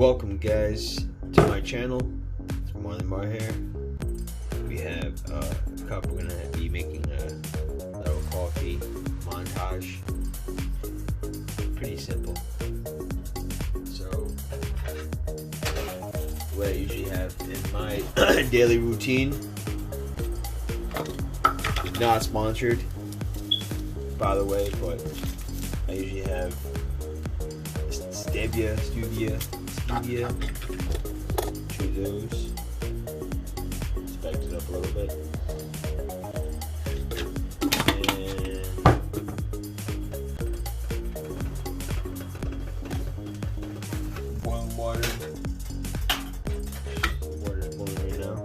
Welcome guys to my channel. It's Marlon Mar here. We have a cup. We're gonna be making a little coffee montage. Pretty simple. So what I usually have in my daily routine, not sponsored by the way, but I usually have stevia, two of those. Spike it up a little bit. And boiling water. Water's boiling right now.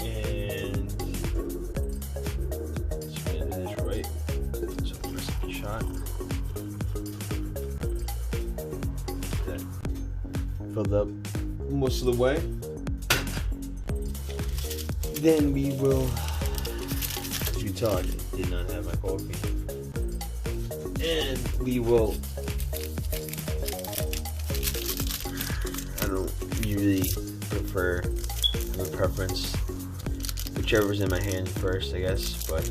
And just gonna do this right. So first shot. Filled up most of the way. Then we will, as you saw, I did not have my coffee. And we will, I don't usually have a preference, whichever's in my hand first, I guess, but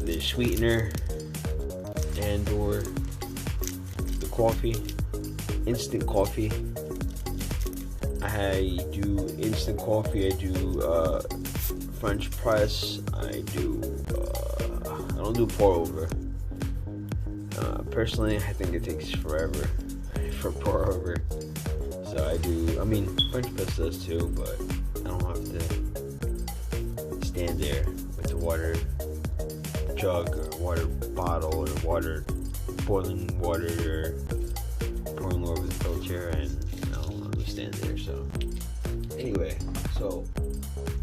the sweetener and or the coffee. Instant coffee. I do instant coffee. I do French press. I don't do pour over. Personally, I think it takes forever for pour over. So I do. I mean, French press does too, but I don't have to stand there with the water jug or water bottle or boiling water or pouring over the filter, and I'm gonna stand there. So anyway,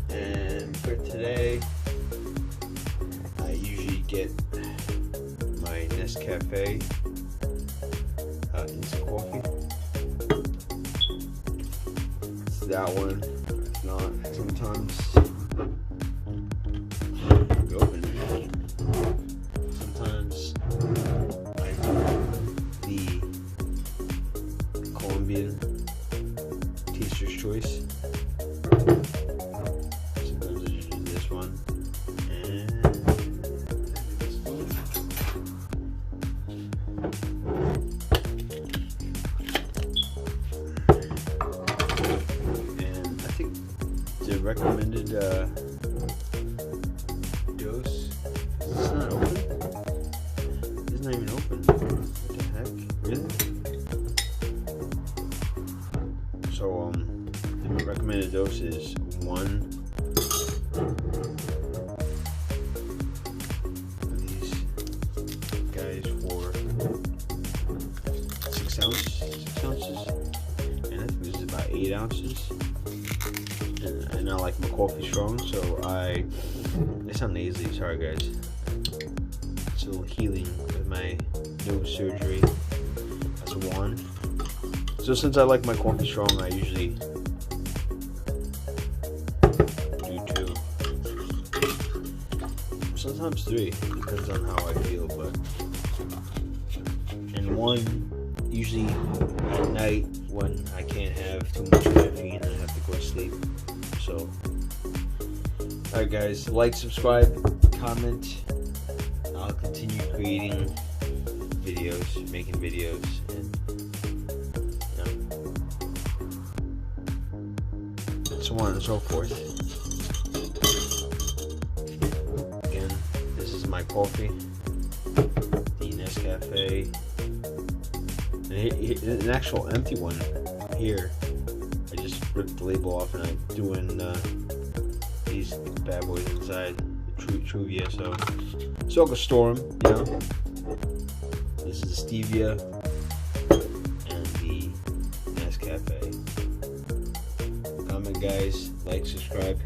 and for today I usually get my Nescafe instant coffee. It's that one. If not, sometimes open it. Sometimes I do the Colombian Taster's Choice. Sometimes I just do this one, and I think the recommended dose. It's not open. It's not even open. What the heck? Really? So the recommended dose is 1 of these guys for 6 ounces, and I think this is about 8 ounces. And I like my coffee strong, so I sound nasally. Sorry guys. It's a little healing with my nose surgery. That's 1. So since I like my coffee strong, I usually do 2. Sometimes 3, depends on how I feel, but and 1 usually at night when I can't have too much caffeine and I have to go to sleep. So alright guys, like, subscribe, comment. I'll continue creating videos, making videos, and so on and so forth. Again, this is my coffee, the Nescafe, an actual empty one here. I just ripped the label off and I'm doing these bad boys inside the Truvia, so I can store them, you know. This is the stevia and the Nescafe. Comment guys, like, subscribe.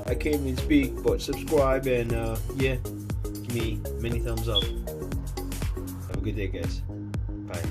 I can't even speak, but subscribe, and yeah, give me many thumbs up. Have a good day guys. Bye.